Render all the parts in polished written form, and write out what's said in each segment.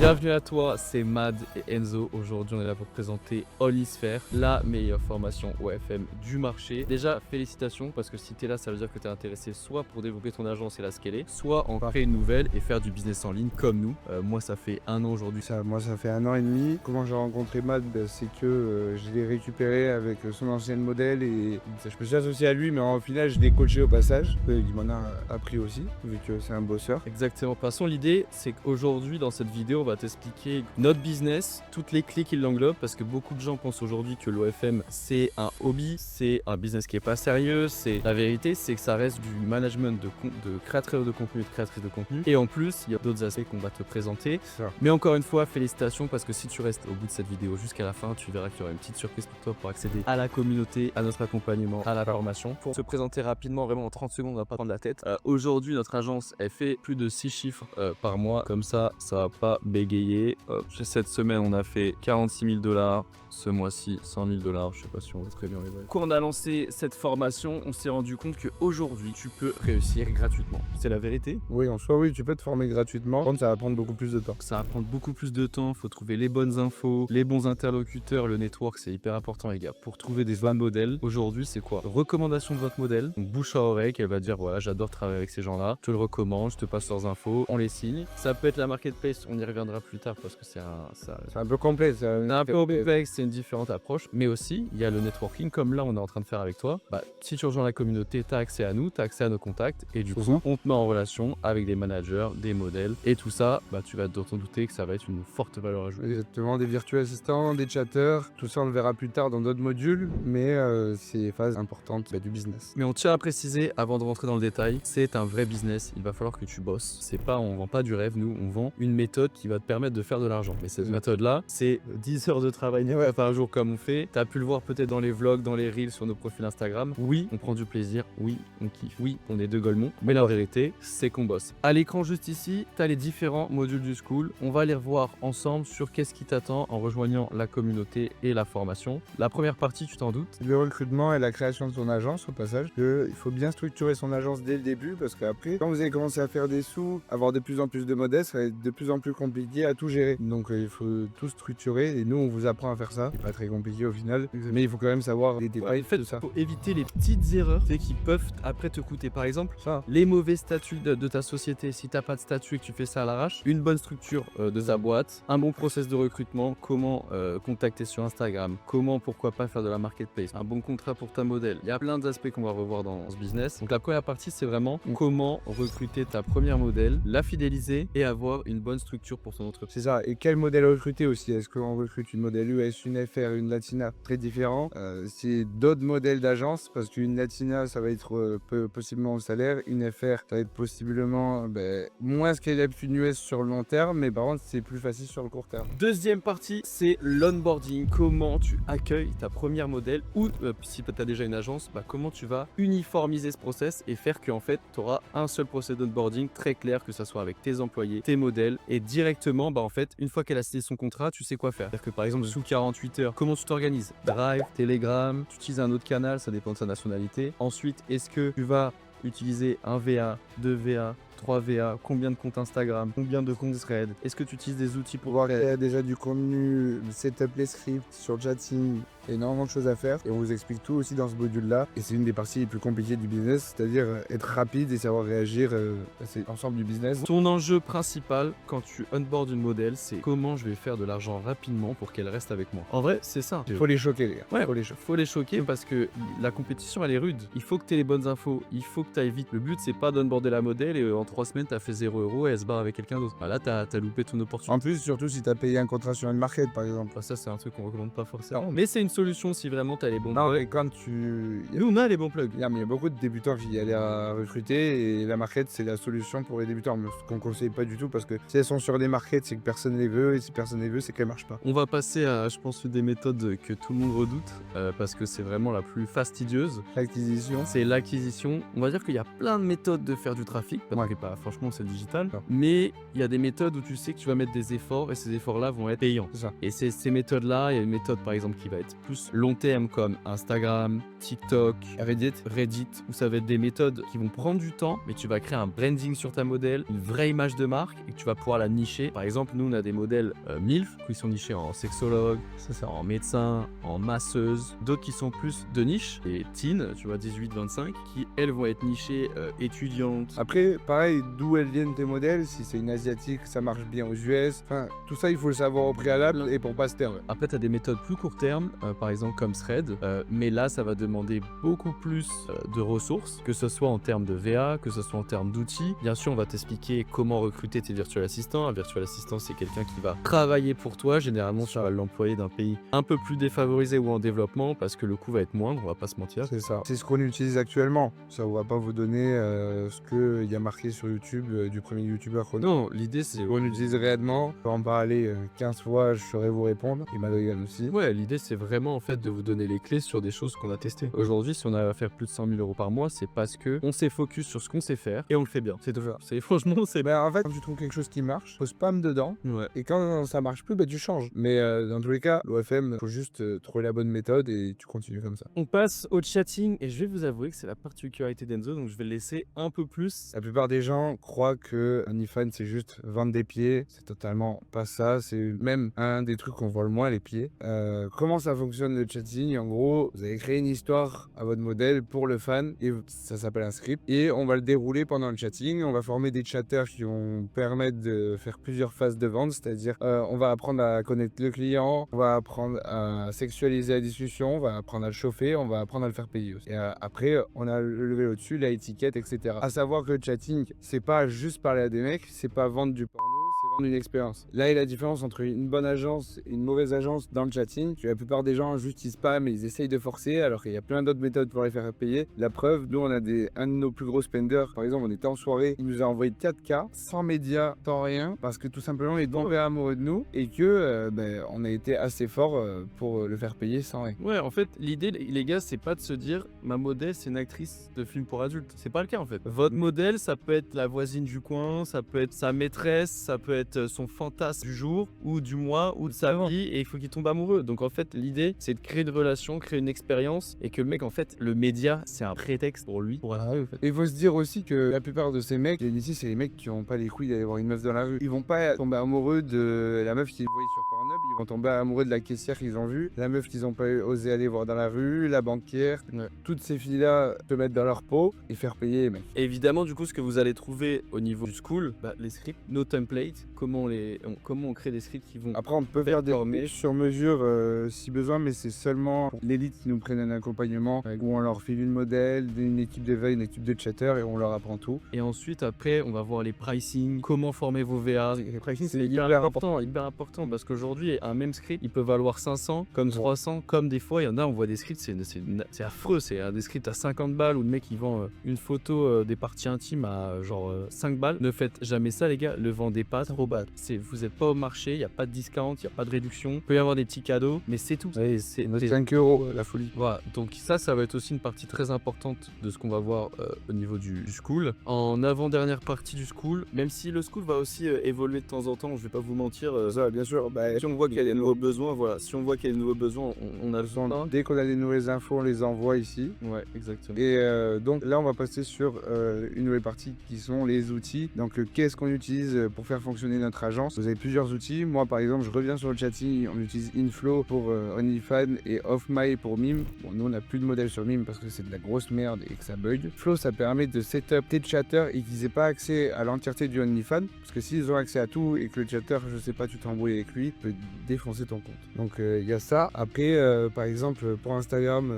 Bienvenue à toi, c'est Mad et Enzo. Aujourd'hui, on est là pour te présenter Allysphere, la meilleure formation OFM du marché. Déjà, félicitations parce que si tu es là, ça veut dire que tu es intéressé soit pour développer ton agence et la scaler, soit en créer une nouvelle et faire du business en ligne comme nous. Moi, ça fait 1 an aujourd'hui. Moi, ça fait 1 an et demi. Comment j'ai rencontré Mad, c'est que je l'ai récupéré avec son ancien modèle et je me suis associé à lui, mais au final, je l'ai coaché au passage. Il m'en a appris aussi, vu que c'est un bosseur. Exactement. De toute façon, l'idée, c'est qu'aujourd'hui, dans cette vidéo, on va t'expliquer notre business, toutes les clés qui l'englobent, parce que beaucoup de gens pensent aujourd'hui que l'OFM, c'est un hobby, c'est un business qui est pas sérieux. La vérité, c'est que ça reste du management de créateurs de contenu et de créatrices de contenu. Et en plus, il y a d'autres aspects qu'on va te présenter. Mais encore une fois, félicitations, parce que si tu restes au bout de cette vidéo jusqu'à la fin, tu verras qu'il y aura une petite surprise pour toi pour accéder à la communauté, à notre accompagnement, à la formation. Pour se présenter rapidement, vraiment en 30 secondes, on va pas prendre la tête. Aujourd'hui, notre agence, elle fait plus de 6 chiffres par mois. Comme ça va pas bégayer. Cette semaine, on a fait 46 000 $. Ce mois-ci, 100 000 $. Je sais pas si on va très bien les voir. Quand on a lancé cette formation, on s'est rendu compte qu'aujourd'hui, tu peux réussir gratuitement. C'est la vérité. Oui, en soi, oui, tu peux te former gratuitement. Par contre, ça va prendre beaucoup plus de temps. Ça va prendre beaucoup plus de temps. Il faut trouver les bonnes infos, les bons interlocuteurs. Le network, c'est hyper important, les gars. Pour trouver des vrais modèles, aujourd'hui, c'est quoi? Recommandation de votre modèle. Donc, bouche à oreille, qu'elle va dire voilà, j'adore travailler avec ces gens-là. Je te le recommande, je te passe leurs infos, on les signe. Ça peut être la marketplace, on y reviendra plus tard parce que c'est un peu complet. C'est un peu complexe, c'est une différente approche. Mais aussi, il y a le networking, comme là, on est en train de faire avec toi. Si tu rejoins la communauté, tu as accès à nous, tu as accès à nos contacts. Et du coup, on te met en relation avec des managers, des modèles. Et tout ça, tu vas t'en douter que ça va être une forte valeur ajoutée. Exactement, des virtual assistants, des chatteurs. Tout ça, on le verra plus tard dans d'autres modules. Mais c'est une phase importante du business. Mais on tient à préciser, avant de rentrer dans le détail, c'est un vrai business. Il va falloir que tu bosses. On vend pas du rêve, nous, on vend une méthode qui va te permettre de faire de l'argent. Mais cette méthode-là, c'est 10 heures de travail par jour comme on fait. Tu as pu le voir peut-être dans les vlogs, dans les reels, sur nos profils Instagram. Oui, on prend du plaisir. Oui, on kiffe. Oui, on est deux golemons. Mais la vérité, c'est qu'on bosse. À l'écran juste ici, tu as les différents modules du school. On va les revoir ensemble sur qu'est-ce qui t'attend en rejoignant la communauté et la formation. La première partie, tu t'en doutes. Le recrutement et la création de son agence, au passage. Il faut bien structurer son agence dès le début parce qu'après, quand vous allez commencer à faire des sous, avoir de plus en plus de modèles, ça va être de plus en plus compliqué à tout gérer. Donc il faut tout structurer et nous on vous apprend à faire ça. C'est pas très compliqué au final, mais il faut quand même savoir les détails de ça. Il faut éviter les petites erreurs qui peuvent après te coûter. Par exemple, les mauvais statuts de ta société. Si t'as pas de statut et que tu fais ça à l'arrache, une bonne structure de ta boîte, un bon process de recrutement, comment contacter sur Instagram, pourquoi pas faire de la marketplace, un bon contrat pour ta modèle. Il y a plein d'aspects qu'on va revoir dans ce business. Donc la première partie, c'est vraiment comment recruter ta première modèle, la fidéliser et avoir une bonne structure pour ton entreprise. C'est ça. Et quel modèle recruter aussi? Est-ce qu'on recrute une modèle US, une FR, une Latina? Très différent. C'est d'autres modèles d'agence parce qu'une Latina, ça va être possiblement au salaire. Une FR, ça va être possiblement moins scalable qu'une US sur le long terme, mais par contre, c'est plus facile sur le court terme. Deuxième partie, c'est l'onboarding. Comment tu accueilles ta première modèle ou si tu as déjà une agence, comment tu vas uniformiser ce process et faire qu'en fait, tu auras un seul process d'onboarding très clair, que ça soit avec tes employés, tes modèles et directement, en fait, une fois qu'elle a signé son contrat, tu sais quoi faire. C'est-à-dire que par exemple, sous 48 heures, comment tu t'organises? Drive, Telegram, tu utilises un autre canal, ça dépend de sa nationalité. Ensuite, est-ce que tu vas utiliser un VA, 2 VA, 3 VA, combien de comptes Instagram, combien de comptes Thread? Est-ce que tu utilises des outils pour voir qu'il y a déjà du contenu, setup les scripts sur Chatting, énormément de choses à faire et on vous explique tout aussi dans ce module-là. Et c'est une des parties les plus compliquées du business, c'est-à-dire être rapide et savoir réagir. C'est l'ensemble du business. Ton enjeu principal quand tu onboard une modèle, c'est comment je vais faire de l'argent rapidement pour qu'elle reste avec moi. En vrai, c'est ça. Il faut les choquer, les gars. Ouais, faut les choquer parce que la compétition, elle est rude. Il faut que tu aies les bonnes infos, il faut que tu ailles vite. Le but, c'est pas d'onboarder la modèle et en 3 semaines, tu as fait 0 € et elle se barre avec quelqu'un d'autre. Là, tu as loupé ton opportunité. En plus, surtout si tu as payé un contrat sur une market, par exemple. Ça, c'est un truc qu'on recommande pas forcément. Mais c'est une solution si vraiment tu as les bons plugs. Et quand tu... Nous, on a les bons plugs. Il y a beaucoup de débutants qui allaient à recruter et la market, c'est la solution pour les débutants. Mais ce qu'on conseille pas du tout parce que si elles sont sur des markets, c'est que personne les veut et si personne les veut, c'est qu'elles marchent pas. On va passer à, je pense, une des méthodes que tout le monde redoute parce que c'est vraiment la plus fastidieuse. L'acquisition. C'est l'acquisition. On va dire qu'il y a plein de méthodes de faire du trafic. bah franchement c'est digital. Non. Mais il y a des méthodes où tu sais que tu vas mettre des efforts et ces efforts-là vont être payants. C'est ça. Et ces méthodes-là, il y a une méthode par exemple qui va être plus long terme comme Instagram, TikTok, Reddit, où ça va être des méthodes qui vont prendre du temps, mais tu vas créer un branding sur ta modèle, une vraie image de marque et que tu vas pouvoir la nicher. Par exemple, nous on a des modèles MILF qui sont nichés en sexologue, en médecin, en masseuse, d'autres qui sont plus de niche, et teen, tu vois 18-25, qui elles vont être nichées étudiantes. Après, pareil, d'où elles viennent tes modèles, si c'est une asiatique, ça marche bien aux US. Enfin, tout ça, il faut le savoir au préalable et pour pas se perdre. Après, tu as des méthodes plus court terme, par exemple comme Thread, mais là, ça va demander beaucoup plus de ressources, que ce soit en termes de VA, que ce soit en termes d'outils. Bien sûr, on va t'expliquer comment recruter tes virtual assistants. Un virtual assistant, c'est quelqu'un qui va travailler pour toi. Généralement, tu vas l'employer d'un pays un peu plus défavorisé ou en développement parce que le coût va être moindre, on va pas se mentir. C'est ça. C'est ce qu'on utilise actuellement. Ça, on va pas vous donner ce qu'il y a marqué sur YouTube du premier YouTuber qu'on a. Non, l'idée c'est... On utilise réellement. Je peux en parler 15 fois, je saurais vous répondre. Et Madrigal aussi. Ouais, l'idée c'est vraiment en fait de vous donner les clés sur des choses qu'on a testées. Aujourd'hui, si on a à faire plus de 100 000 euros par mois, c'est parce que on s'est focus sur ce qu'on sait faire et on le fait bien. C'est tout ça. C'est franchement, c'est... Ben, en fait, quand tu trouves quelque chose qui marche, faut spam dedans. Ouais. Et quand ça marche plus, ben, tu changes. Mais dans tous les cas, l'OFM, faut juste trouver la bonne méthode et tu continues comme ça. On passe au chatting et je vais vous avouer que c'est la particularité d'Enzo, donc je vais le laisser un peu plus. La plupart des gens croient que OnlyFans c'est juste vendre des pieds. C'est totalement pas ça. C'est même un des trucs qu'on voit le moins, les pieds. Comment ça fonctionne le chatting? En gros, vous avez créé une histoire à votre modèle pour le fan et ça s'appelle un script. Et on va le dérouler pendant le chatting. On va former des chatters qui vont permettre de faire plusieurs phases de vente. C'est-à-dire, on va apprendre à connaître le client, on va apprendre à sexualiser la discussion, on va apprendre à le chauffer, on va apprendre à le faire payer aussi. Et après, on a le level au-dessus, la étiquette, etc. À savoir que le chatting, c'est pas juste parler à des mecs, c'est pas vendre du porno, c'est vendre une expérience. Là est la différence entre une bonne agence et une mauvaise agence dans le chatting. La plupart des gens juste ils spamment et ils essayent de forcer alors qu'il y a plein d'autres méthodes pour les faire payer. La preuve, nous on a un de nos plus gros spenders, par exemple on était en soirée, il nous a envoyé 4K, sans médias, sans rien, parce que tout simplement il est tombé amoureux de nous et que on a été assez fort pour le faire payer sans rien. Ouais, en fait, l'idée, les gars, c'est pas de se dire ma modèle, c'est une actrice de film pour adultes. C'est pas le cas en fait. Votre modèle, ça peut être la voisine du coin, ça peut être sa maîtresse, ça peut être son fantasme du jour ou du mois ou de sa vie et il faut qu'il tombe amoureux. Donc en fait, l'idée, c'est de créer une relation, créer une expérience et que le mec, en fait, le média, c'est un prétexte pour lui pour arriver en fait. Et il faut se dire aussi que la plupart de ces mecs, ici, c'est les mecs qui ont pas les couilles d'aller voir une meuf dans la rue. Ils vont pas tomber amoureux de la meuf qu'ils voyaient sur Pornhub, ils vont tomber amoureux de la caissière qu'ils ont vue, la meuf qu'ils ont pas osé aller voir dans la rue, la banquière. Ouais. Toutes ces filles-là se mettre dans leur peau et faire payer les mecs. Et évidemment, du coup, ce que vous allez trouver au niveau du school, les scripts, nos templates, comment on crée des scripts qui vont... Après, on peut faire des sur mesure si besoin, mais c'est seulement pour l'élite qui nous prennent un accompagnement où on leur file une modèle, une équipe de veille, une équipe de chatters et on leur apprend tout. Et ensuite, après, on va voir les pricing, comment former vos VA. Les pricing, c'est hyper important parce qu'aujourd'hui, un même script, il peut valoir 500, comme 300, comme des fois, il y en a, on voit des scripts, c'est affreux, c'est des scripts à 50 balles où le mec il vend une photo des parties intimes à genre 5 balles. Ne faites jamais ça, les gars, le vendez pas trop bas. Vous n'êtes pas au marché, il n'y a pas de discount, il n'y a pas de réduction. Il peut y avoir des petits cadeaux, mais c'est tout. Ouais, c'est 5 euros, la folie. Voilà, donc ça va être aussi une partie très importante de ce qu'on va voir au niveau du school. En avant-dernière partie du school, même si le school va aussi évoluer de temps en temps, je vais pas vous mentir. Ça, bien sûr. Si on voit qu'il y a des nouveaux besoins, voilà. Si on voit qu'il y a des nouveaux besoins, on a besoin. Dès qu'on a des nouvelles infos, on les envoie ici. Ouais, exactement. Et donc là, on va passer sur une nouvelle partie qui sont les outils. Donc, qu'est-ce qu'on utilise pour faire fonctionner notre agence? Vous avez plusieurs outils. Moi, par exemple, je reviens sur le chatting. On utilise Inflow pour OnlyFans et OffMy pour Mime. Bon, nous, on n'a plus de modèle sur Mime parce que c'est de la grosse merde et que ça bug. Flow, ça permet de setup tes chatters et qu'ils n'aient pas accès à l'entièreté du OnlyFans. Parce que s'ils ont accès à tout et que le chatter, je sais pas, tu t'embrouilles avec lui, peut défoncer ton compte. Donc, il y a ça. Après, par exemple, pour Instagram,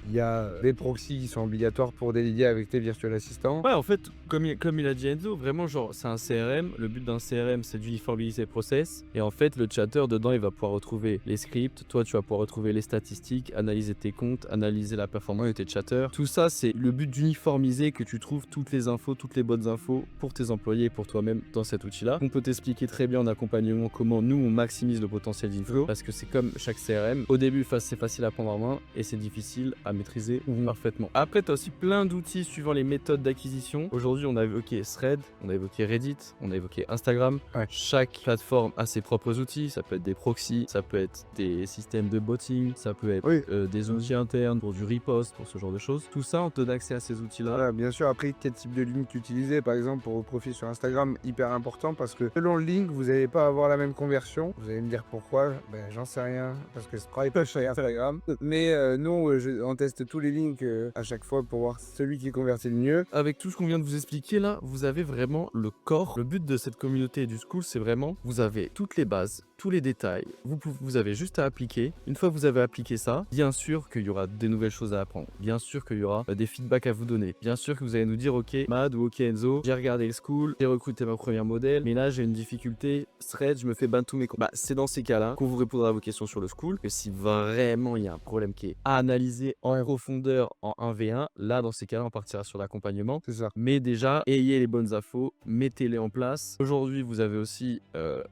il y a des proxys qui sont obligatoires pour délier avec tes virtual assistants. Ouais, en fait, comme il a dit Enzo, vraiment, genre, c'est un CRM. Le but d'un CRM, c'est d'uniformiser les process. Et en fait, le chatter, dedans, il va pouvoir retrouver les scripts. Toi, tu vas pouvoir retrouver les statistiques, analyser tes comptes, analyser la performance de tes chatters. Tout ça, c'est le but d'uniformiser, que tu trouves toutes les infos, toutes les bonnes infos pour tes employés et pour toi-même dans cet outil-là. On peut t'expliquer très bien en accompagnement comment nous, on maximise le potentiel d'Inflow. Parce que c'est comme chaque CRM. Au début, c'est facile à prendre en main et c'est difficile à maîtriser parfaitement. Après, tu as aussi plein d'outils suivant les méthodes d'acquisition. Aujourd'hui, aujourd'hui, on a évoqué Thread, on a évoqué Reddit, on a évoqué Instagram. Ouais. Chaque plateforme a ses propres outils. Ça peut être des proxys, ça peut être des systèmes de botting, ça peut être Oui. des outils internes pour du repost, pour ce genre de choses. Tout ça, on te donne accès à ces outils-là. Voilà, bien sûr, après, quel type de link utiliser, par exemple, pour vos profils sur Instagram, hyper important parce que selon le link, vous n'allez pas avoir la même conversion. Vous allez me dire pourquoi, ben j'en sais rien, parce que Stripe pas chez Instagram. Mais nous, on teste tous les links à chaque fois pour voir celui qui convertit le mieux. Avec tout ce qu'on vient de vous expliquer là, vous avez vraiment le corps. Le but de cette communauté du school, c'est vraiment, vous avez toutes les bases, tous les détails. Vous avez juste à appliquer. Une fois que vous avez appliqué ça, bien sûr qu'il y aura des nouvelles choses à apprendre. Bien sûr qu'il y aura des feedbacks à vous donner. Bien sûr que vous allez nous dire, ok Mad ou ok Enzo, j'ai regardé le school, j'ai recruté ma première modèle, mais là j'ai une difficulté, Thread, je me fais ban tous mes comptes. Bah, c'est dans ces cas-là qu'on vous répondra à vos questions sur le school. Que si vraiment il y a un problème qui est à analyser en profondeur en 1v1, là dans ces cas-là on partira sur l'accompagnement. C'est ça. Mais déjà, ayez les bonnes infos, mettez-les en place. Aujourd'hui, vous avez aussi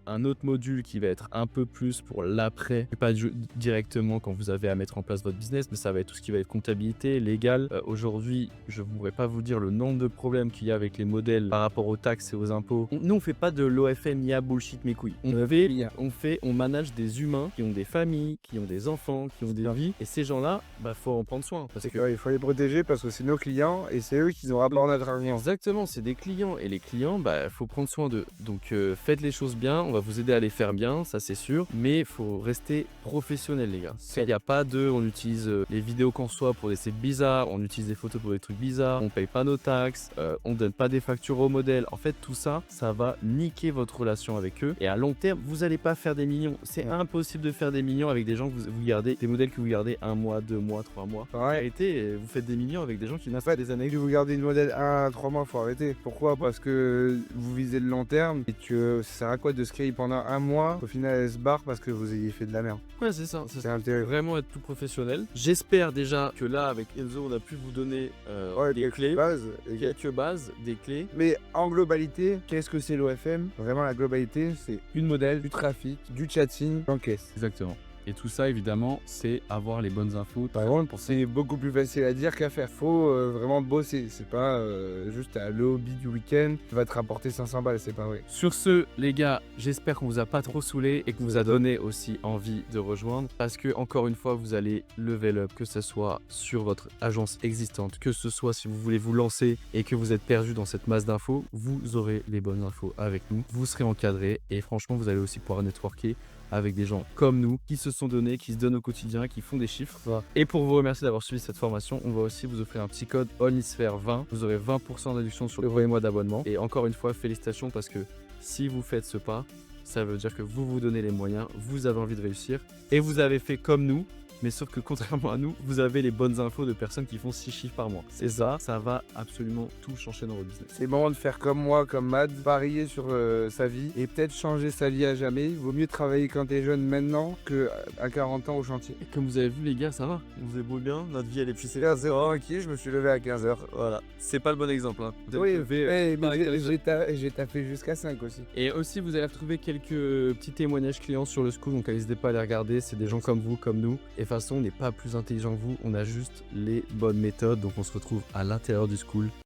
un autre module qui va être un peu plus pour l'après, pas directement quand vous avez à mettre en place votre business, mais ça va être tout ce qui va être comptabilité, légal. Aujourd'hui, je ne pourrais pas vous dire le nombre de problèmes qu'il y a avec les modèles par rapport aux taxes et aux impôts. Nous, on fait pas de l'OFM, IA, bullshit, mes couilles. On manage des humains qui ont des familles, qui ont des enfants, qui ont des vies, et ces gens-là, bah, faut en prendre soin. Parce que Il faut les protéger parce que c'est nos clients et c'est eux qui ont rapport notre argent. exactement, c'est des clients et les clients, bah faut prendre soin d'eux. Donc faites les choses bien, on va vous aider à les faire bien, ça c'est sûr, mais il faut rester professionnel les gars. Il n'y a pas on utilise les vidéos qu'on reçoit pour des sites bizarres, on utilise des photos pour des trucs bizarres, on paye pas nos taxes, on donne pas des factures au modèle. En fait tout ça, ça va niquer votre relation avec eux et à long terme, vous allez pas faire des millions. C'est impossible de faire des millions avec des gens que vous gardez, des modèles que vous gardez 1 mois, 2 mois, 3 mois. En réalité, vous faites des millions avec des gens qui n'ont pas des années. Si vous gardez une modèle 1 à 3 mois, faut arrêter. Pourquoi? Parce que vous visez le long terme et que ça sert à quoi de se créer pendant 1 mois, au final elle se barre parce que vous ayez fait de la merde. Ouais, c'est ça. C'est intéressant. Vraiment être tout professionnel. J'espère déjà que là, avec Enzo, on a pu vous donner des clés. Quelques bases, des clés. Mais en globalité, qu'est-ce que c'est l'OFM? Vraiment la globalité, c'est une modèle, du trafic, du chatting, j'encaisse. Exactement. Et tout ça, évidemment, c'est avoir les bonnes infos. Par contre, c'est beaucoup plus facile à dire qu'à faire. Faut vraiment bosser. C'est pas juste le hobby du week-end qui va te rapporter 500 balles, c'est pas vrai. Sur ce, les gars, j'espère qu'on vous a pas trop saoulé et qu'on vous a donné aussi envie de rejoindre. Parce que, encore une fois, vous allez level up, que ce soit sur votre agence existante, que ce soit si vous voulez vous lancer et que vous êtes perdu dans cette masse d'infos, vous aurez les bonnes infos avec nous. Vous serez encadré et franchement, vous allez aussi pouvoir networker avec des gens comme nous qui se sont donnés, qui se donnent au quotidien, qui font des chiffres. Ouais. Et pour vous remercier d'avoir suivi cette formation, on va aussi vous offrir un petit code ONLYSPHERE20. Vous aurez 20% de réduction sur le premier mois d'abonnement. Et encore une fois, félicitations parce que si vous faites ce pas, ça veut dire que vous vous donnez les moyens, vous avez envie de réussir et vous avez fait comme nous. Mais sauf que contrairement à nous, vous avez les bonnes infos de personnes qui font 6 chiffres par mois. C'est ça va absolument tout changer dans votre business. C'est bon de faire comme moi, comme Mad, parier sur sa vie et peut-être changer sa vie à jamais. Il vaut mieux travailler quand t'es jeune maintenant qu'à 40 ans au chantier. Et comme vous avez vu les gars, ça va. On se débrouille bien, notre vie elle est plus C'est à 0 je me suis levé à 15h. Voilà, c'est pas le bon exemple. Hein. Oui, mais j'ai taffé jusqu'à 5 aussi. Et aussi vous allez retrouver quelques petits témoignages clients sur le school, donc n'hésitez pas à les regarder. C'est des gens comme vous, comme nous. Et de toute façon, on n'est pas plus intelligent que vous, on a juste les bonnes méthodes. Donc on se retrouve à l'intérieur du school.